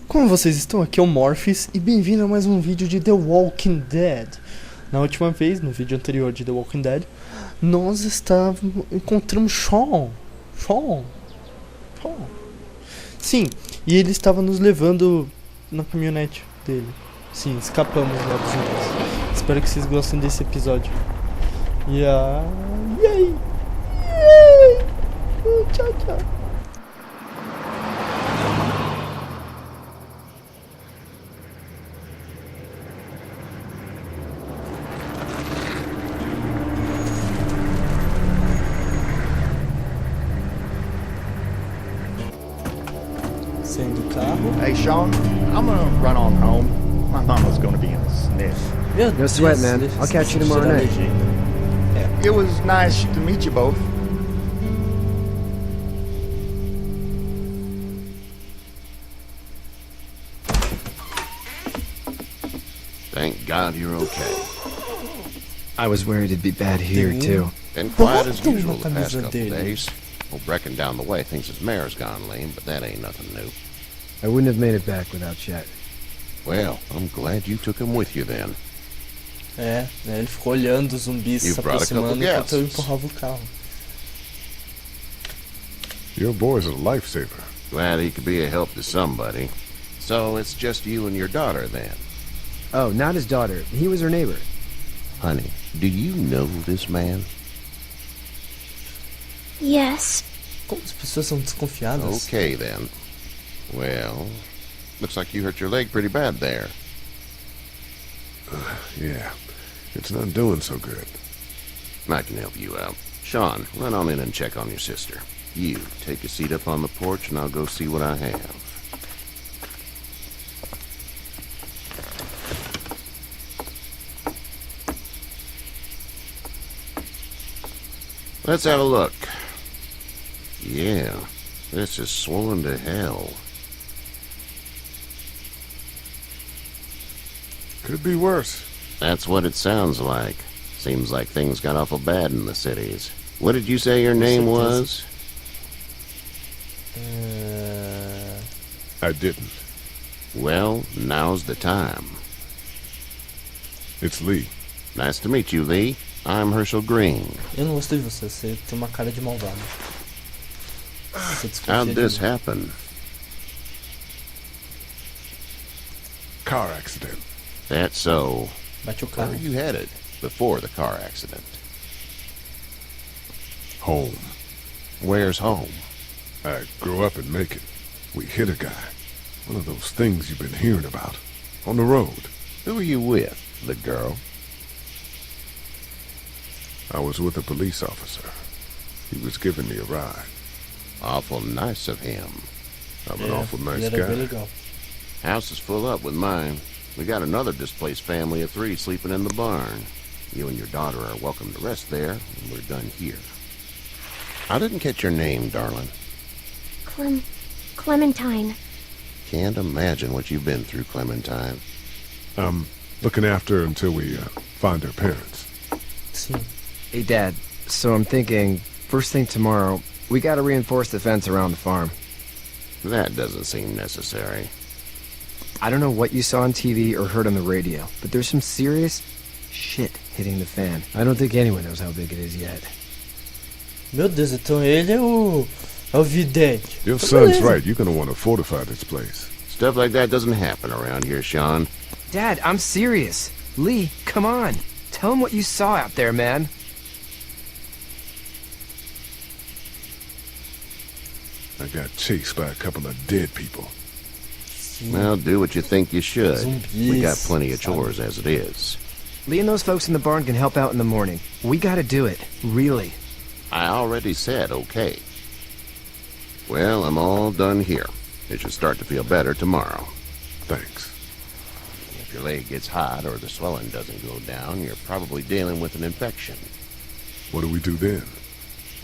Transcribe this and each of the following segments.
Como vocês estão? Aqui é o Morfis e bem-vindo a mais um vídeo de The Walking Dead. Na última vez, no vídeo anterior de The Walking Dead, nós encontramos Sean. Sim, e ele estava nos levando na caminhonete dele. Sim, escapamos lá dos zumbis. Espero que vocês gostem desse episódio. E aí? Tchau. Saindo do carro. Hey, Sean, I'm gonna run on home. My mama's gonna be in a sniff. Meu No sweat, man. I'll catch you tomorrow night. It was nice to meet you both. Thank God you're okay. I was worried it'd be bad here, too. Been quiet as usual the past couple days. Old Brecken down the way thinks his mare's gone lame, but that ain't nothing new. I wouldn't have made it back without Chet. Well, I'm glad you took him with you then. Ele ficou olhando os zumbis se aproximando enquanto eu empurrava o carro. Your boy's a lifesaver. Glad he could be a help to somebody. So it's just you and your daughter then? Oh, not his daughter. He was her neighbor. Honey, do you know this man? Yes. Como as pessoas são desconfiadas? Okay then. Well, looks like you hurt your leg pretty bad there. Yeah, it's not doing so good. I can help you out. Sean, run on in and check on your sister. You, take a seat up on the porch and I'll go see what I have. Let's have a look. Yeah, this is swollen to hell. Could be worse. That's what it sounds like. Seems like things got awful bad in the cities. What did you say your name was? I didn't. Well, now's the time. It's Lee. Nice to meet you, Lee. I'm Herschel Green. Eu não gostei de você, você tem uma cara de malvado. How'd this happen? Car accident. That's so. Bate o Where carro. were you headed before the car accident? Home. Where's home? I grew up in Macon. We hit a guy. One of those things you've been hearing about. On the road. Who were you with? The girl? I was with a police officer. He was giving me a ride. Awful nice of him. I'm an awful nice Ele era bem guy. legal. House is full up with mine. We got another displaced family of 3 sleeping in the barn. You and your daughter are welcome to rest there when we're done here. I didn't catch your name, darling. Clementine. Can't imagine what you've been through, Clementine. I'm looking after her until we find her parents. Sim. Hey, Dad. So I'm thinking, first thing tomorrow, we gotta reinforce the fence around the farm. That doesn't seem necessary. I don't know what you saw on TV or heard on the radio, but there's some serious shit hitting the fan. I don't think anyone knows how big it is yet. Meu Deus, então ele é o vidente. Your son's right. You're gonna want to fortify this place. Stuff like that doesn't happen around here, Sean. Dad, I'm serious. Lee, come on. Tell him what you saw out there, man. I got chased by a couple of dead people. Well, do what you think you should. Zumbis, We got plenty of chores as it is. Lee and those folks in the barn can help out in the morning. We gotta do it. Really. I already said okay. Well, I'm all done here. It should start to feel better tomorrow. Thanks. If your leg gets hot or the swelling doesn't go down, you're probably dealing with an infection. What do we do then?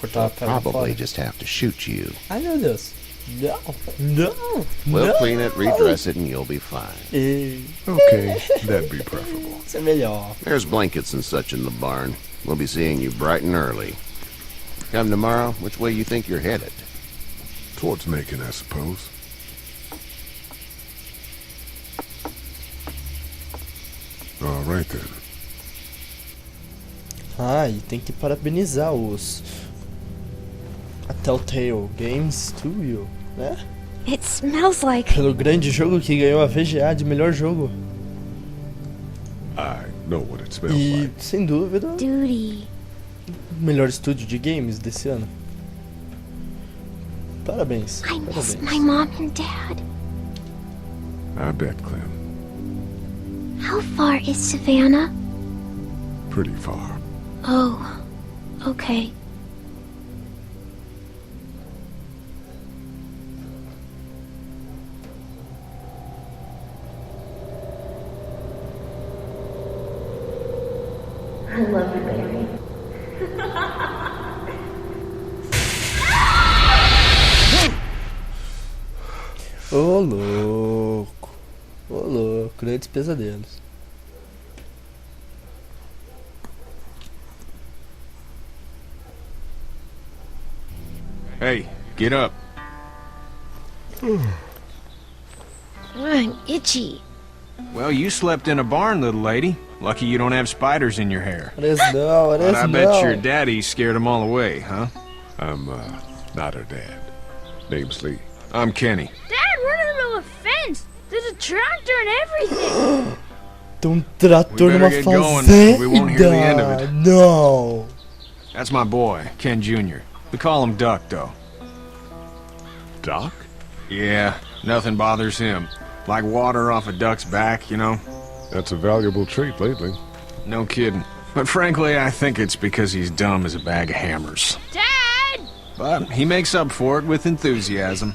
Cortar a perna Probably fora. just have to shoot you. Ai, meu Deus. Não. We'll clean it, redress it, and you'll be fine. Okay, that'd be preferable. Isso é melhor. There's blankets and such in the barn. We'll be seeing you bright and early. Come tomorrow, which way you think you're headed? Towards Macon, I suppose. All right then. Ah, e tem que parabenizar a Telltale Games Studio, né? It smells like... Pelo grande jogo que ganhou a VGA de melhor jogo. I know what it smells E, like. sem dúvida, duty. melhor estúdio de games desse ano. Parabéns. I miss Parabéns. my mom and dad. I bet, Clem. How far is Savannah? Pretty far. Oh, okay. I love you, baby. Ô louco. Ô louco, grandes pesadelos. Hey, get up. I'm itchy. Well, you slept in a barn, little lady. Lucky you don't have spiders in your hair. Parece não, But parece I bet your não. daddy scared them all away, huh? I'm, not her dad. Name's Lee. I'm Kenny. Dad, we're in the middle of a fence. There's a tractor and everything. Tem um trator We numa better get going. fazenda. We won't hear the end of it. Não. That's my boy, Ken Jr. We call him Duck, though. Doc? Yeah, nothing bothers him. Like water off a duck's back, you know? That's a valuable trait lately. No kidding. But frankly, I think it's because he's dumb as a bag of hammers. Dad! But he makes up for it with enthusiasm.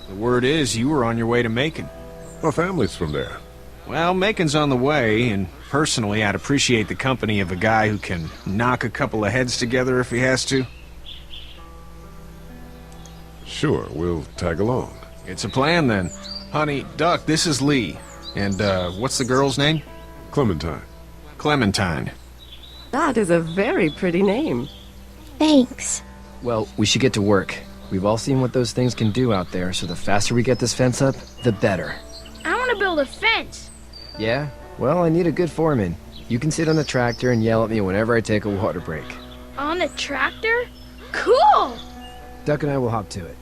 The word is you were on your way to Macon. Our family's from there. Well, Macon's on the way, and personally, I'd appreciate the company of a guy who can knock a couple of heads together if he has to. Sure, we'll tag along. It's a plan, then. Honey, Duck, this is Lee. And, what's the girl's name? Clementine. Clementine. That is a very pretty name. Thanks. Well, we should get to work. We've all seen what those things can do out there, so the faster we get this fence up, the better. I want to build a fence. Yeah? Well, I need a good foreman. You can sit on the tractor and yell at me whenever I take a water break. On the tractor? Cool! Duck and I will hop to it.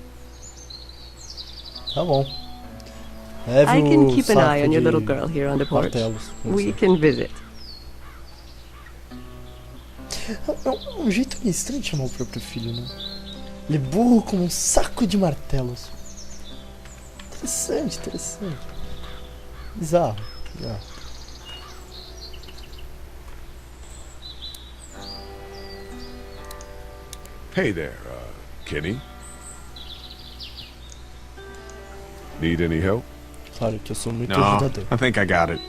Tá bom. Leve I can o keep an saco eye on your de little girl here on the porch. martelos. We can visit. É um jeito meio estranho de chamar o próprio filho, né? Ele é burro como um saco de martelos. Interessante, interessante. Bizarro, bizarro. Hey there, Kenny. Need any help? Claro que eu sou muito No, ajudador. I think I got it.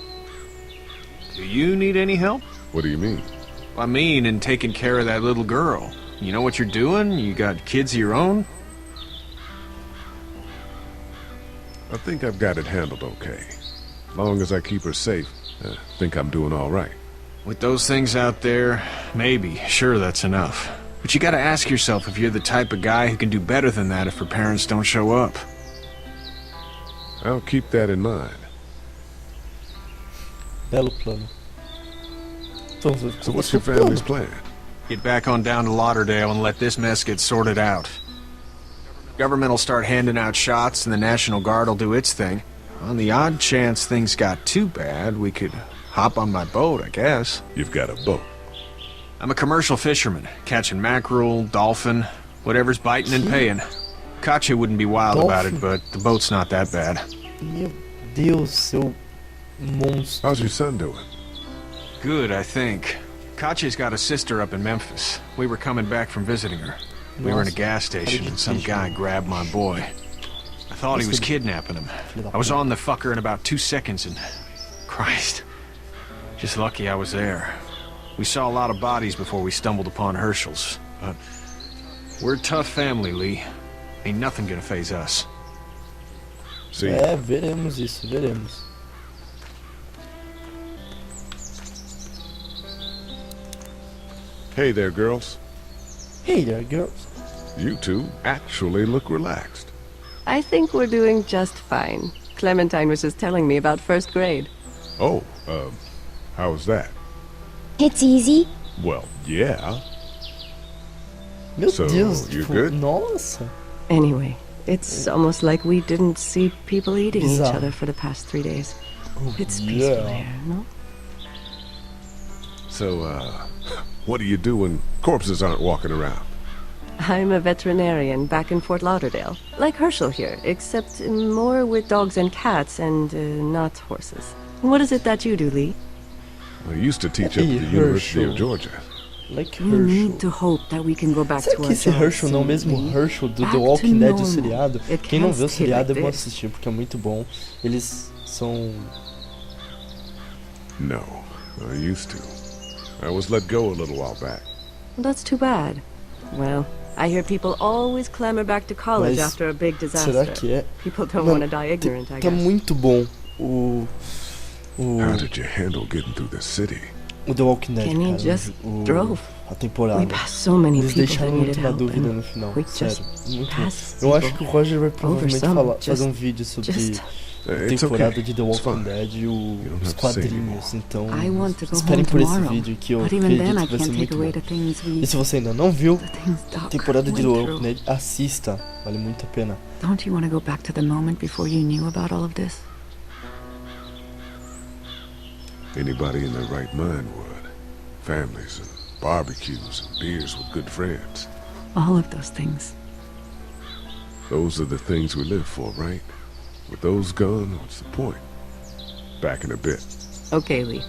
Do you need any help? What do you mean? I mean, in taking care of that little girl. You know what you're doing? You got kids of your own? I think I've got it handled okay. Long as I keep her safe, I think I'm doing all right. With those things out there, maybe. Sure, that's enough. But you gotta ask yourself if you're the type of guy who can do better than that if her parents don't show up. I'll keep that in mind. Belo plano. Então, So what's your family's plan? Get back on down to Lauderdale and let this mess get sorted out. Government will start handing out shots and the National Guard will do its thing. On the odd chance things got too bad, we could hop on my boat, I guess. You've got a boat. I'm a commercial fisherman, catching mackerel, dolphin, whatever's biting and paying. Katya wouldn't be wild about it, but the boat's not that bad. Meu Deus, seu monstro. How's your son doing? Good, I think. Katya's got a sister up in Memphis. We were coming back from visiting her. We were in a gas station and some guy grabbed my boy. I thought he was kidnapping him. I was on the fucker in about 2 seconds and... Christ. Just lucky I was there. We saw a lot of bodies before we stumbled upon Herschel's. But we're a tough family, Lee. Ain't nothing gonna faze us. See, É, veremos isso, veremos. hey there, girls. Hey there, girls. You two actually look relaxed. I think we're doing just fine. Clementine was just telling me about first grade. Oh, how was that? It's easy. Well, yeah. Meu So, Deus, you're tipo, good? nossa. Anyway, it's almost like we didn't see people eating each Bizarre. other for the past 3 days. Oh, It's peaceful yeah. here, no? So, what do you do when corpses aren't walking around? I'm a veterinarian back in Fort Lauderdale. Like Herschel here, except more with dogs and cats and not horses. What is it that you do, Lee? I used to teach at Hey, the University Herschel. of Georgia. Like We need Herschel. to hope that we can go back Será to que our esse Herschel não é o jobs mesmo soon, Herschel do Back The to Walking Dead, o normal. seriado? It Quem não can't viu o stay seriado, like eu vou this. assistir, porque é muito bom. Eles são... No, I used to. I was let go a little while back. That's too bad. Well, I hear people always clamor back to college Mas after a big disaster. será que é? People don't Mano, want to die ignorant, I Tá guess. muito bom o How did you handle getting through the city? The Walking Dead, Kenny cara. just drove. A temporada. We passed so many Eles people deixaram that muito needed na help, dúvida and no final. we Sério, just muito bom. passed Eu acho que o people Roger vai over provavelmente some, fazer um vídeo sobre just a It's temporada okay. de The It's Walking fine. Dead e You don't os have to say quadrinhos. Então, I want to go esperem home por esse tomorrow. vídeo que eu But even then, acredito I que vai ser can't muito take away bom. the things we... E se você ainda não viu the things a Doc temporada de The went Walking through. Dead, assista. Vale muito a pena. Don't you want to go back to the moment before you knew about all of this? Anybody in their right mind would. Families and barbecues and beers with good friends. All of those things. Those are the things we live for, right? With those gone, what's the point? Back in a bit. Okay, Lee.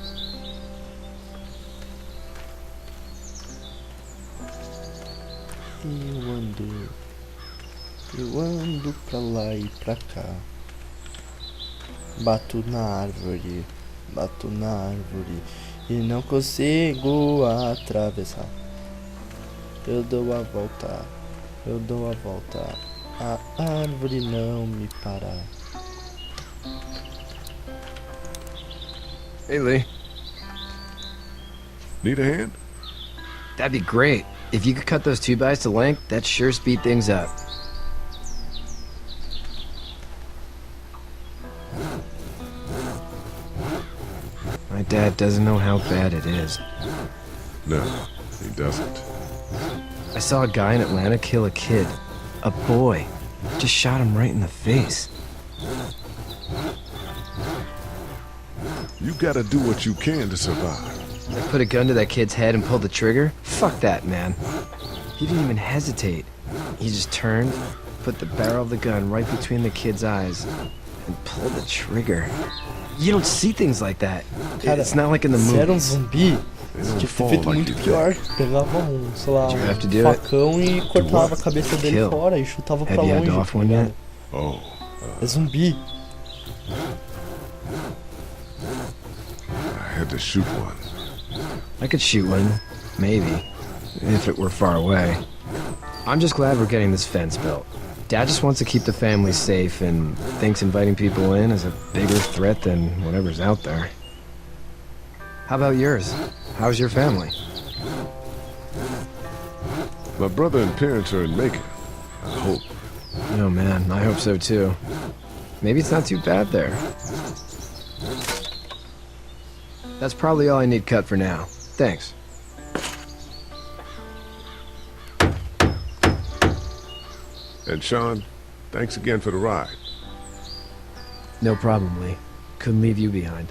Eu ando pra lá e pra cá. Bato na árvore e não consigo atravessar. Eu dou a volta, a árvore não me para. Hey, Lee. Need a hand? That'd be great. If you could cut those 2x to length, that'd sure speed things up. My dad doesn't know how bad it is. No, he doesn't. I saw a guy in Atlanta kill a kid. A boy. Just shot him right in the face. You gotta do what you can to survive. I put a gun to that kid's head and pulled the trigger? Fuck that, man. He didn't even hesitate. He just turned, put the barrel of the gun right between the kid's eyes, and pulled the trigger. You don't see things like that. Cara, It's not like in the se era um movies. zumbi, They don't tinha que ter fall feito like muito you pior. think. Pegava sei lá, Did you have to do it? facão e cortava a cabeça dele Kill. fora e chutava pra Have you had longe. off tá one ligado? yet? Oh, É zumbi. I had to shoot one. I could shoot one, maybe, if it were far away. I'm just glad we're getting this fence built. Dad just wants to keep the family safe and thinks inviting people in is a bigger threat than whatever's out there. How about yours? How's your family? My brother and parents are in Macon. I hope. Oh man, I hope so too. Maybe it's not too bad there. That's probably all I need cut for now. Thanks. And Sean, thanks again for the ride. No problem, Lee. Couldn't leave you behind.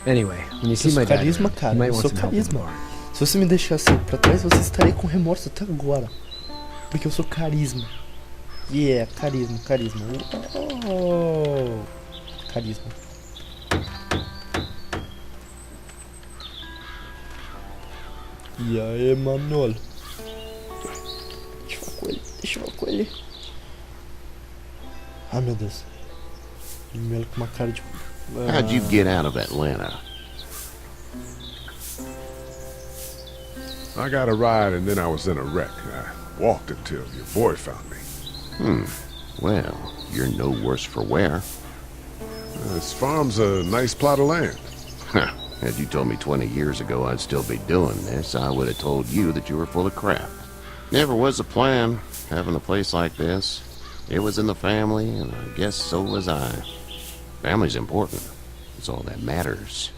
Anyway, when you see Eu sou my dad, carisma, around, cara. you might Eu want sou some help with the carisma. barn. Se você me deixasse pra trás, você estaria com remorso até agora. Porque eu sou carisma. Yeah, carisma. Oh, carisma. E aí, Manolo? Deixa eu falar com ele. Ai, meu Deus. Ele com uma cara de... How'd you get out of Atlanta? I got a ride and then I was in a wreck. I walked until your boy found me. Well, you're no worse for wear. This farm's a nice plot of land. Huh. Had you told me 20 years ago I'd still be doing this, I would have told you that you were full of crap. Never was a plan, having a place like this. It was in the family, and I guess so was I. Family's important. It's all that matters.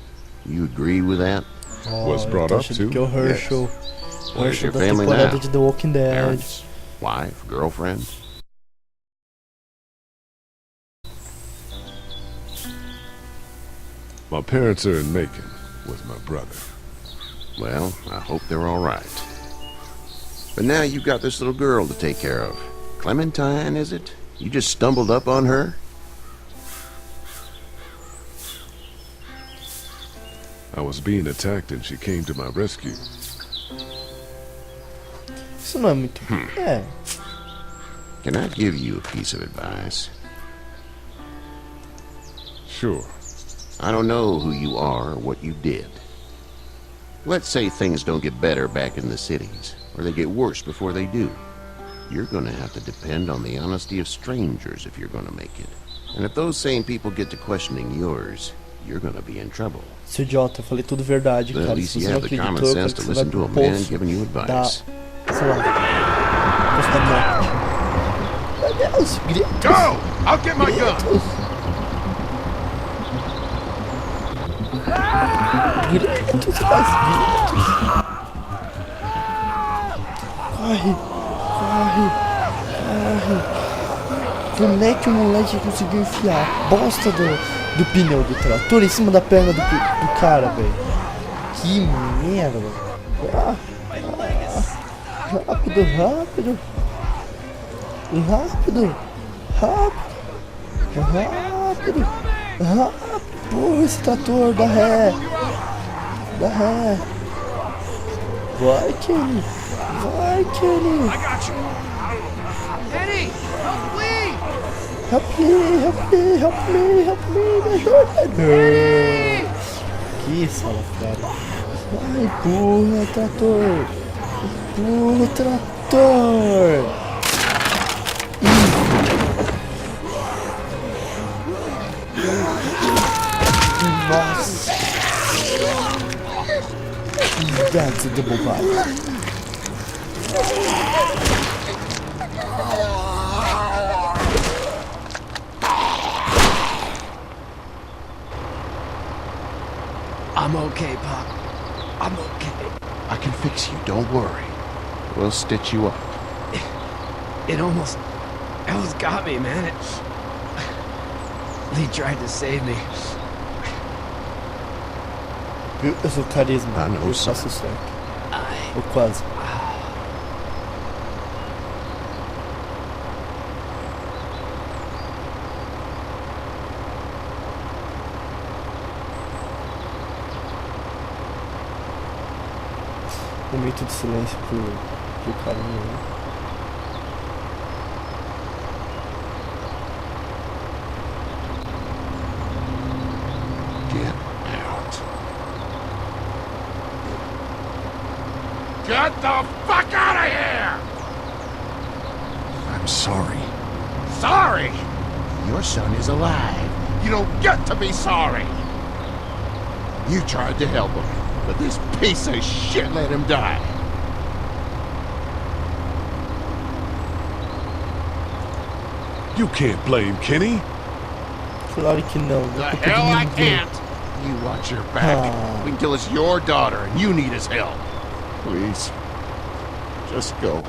You agree with that? Was brought up to? Que é o Herschel. Where's Herschel your da family temporada now? de The Walking Dead. Parents, wife, girlfriend? My parents are in Macon with my brother. Well, I hope they're all right. But now you've got this little girl to take care of. Clementine, is it? You just stumbled up on her? I was being attacked and she came to my rescue. Isso não é muito... É. Can I give you a piece of advice? Sure. I don't know who you are or what you did. Let's say things don't get better back in the cities, or they get worse before they do. You're gonna have to depend on the honesty of strangers if you're gonna make it. And if those same people get to questioning yours, you're gonna be in trouble. Seu idiota, eu falei tudo verdade, But at cara. least Se you você não have the common acreditou, eu quero sense que to você vai listen to pro a man poço giving you da... advice. Sei lá. Poço da morte. Meu Deus, gritos. Go! I'll get my gun! Gritos, mais gritos. Corre, corre, corre. Como é que o moleque conseguiu enfiar a bosta do pneu do trator em cima da perna do cara, velho? Que merda. Rápido, rápido. Rápido. Rápido. Rápido. Rápido. Porra, esse trator, dá ré. Dá ré. Vai, Kenny. Vai, Kenny. Eddie! Help me! Help me, help me, help me, help me, me ajuda. Que salafrário. Vai, empurra, trator. Empurra, trator. Nossa. That's a double bite. I'm okay, Pop. I'm okay. I can fix you, don't worry. We'll stitch you up. It almost got me, man. Lee tried to save me. Viu? Eu sou carisma. Ah, não, eu só. faço certo. Ou quase. Momento de silêncio pro carinha, né? Get out. Get the fuck out of here! I'm sorry. Sorry? Your son is alive. You don't get to be sorry. You tried to help him, but this piece of shit let him die. You can't blame Kenny. Claro que não. The Não é culpa de hell I ninguém. can't. You watch your back. We can tell it's your daughter and you need his help. Please. Just go.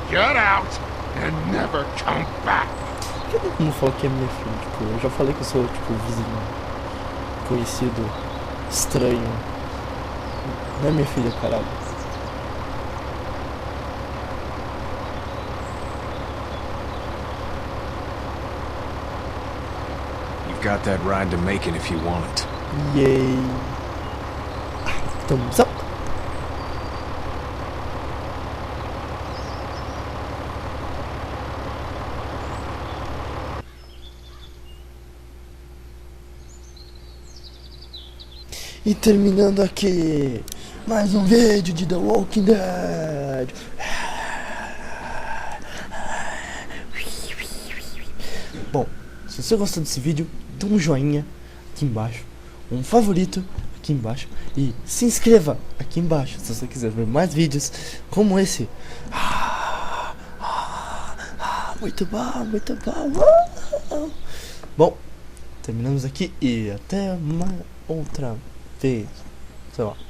Get out and never come back. Por que todo mundo fala que é minha filha? Tipo, eu já falei que eu sou, tipo, vizinho, conhecido, estranho. Não é minha filha, caralho. You've got that ride to Macon if you want it. Yay. Thumbs up. E terminando aqui mais um vídeo de The Walking Dead. Bom, se você gostou desse vídeo, dê um joinha aqui embaixo, um favorito aqui embaixo e se inscreva aqui embaixo se você quiser ver mais vídeos como esse. muito bom, muito bom. Bom, terminamos aqui e até uma outra vez. Sei lá.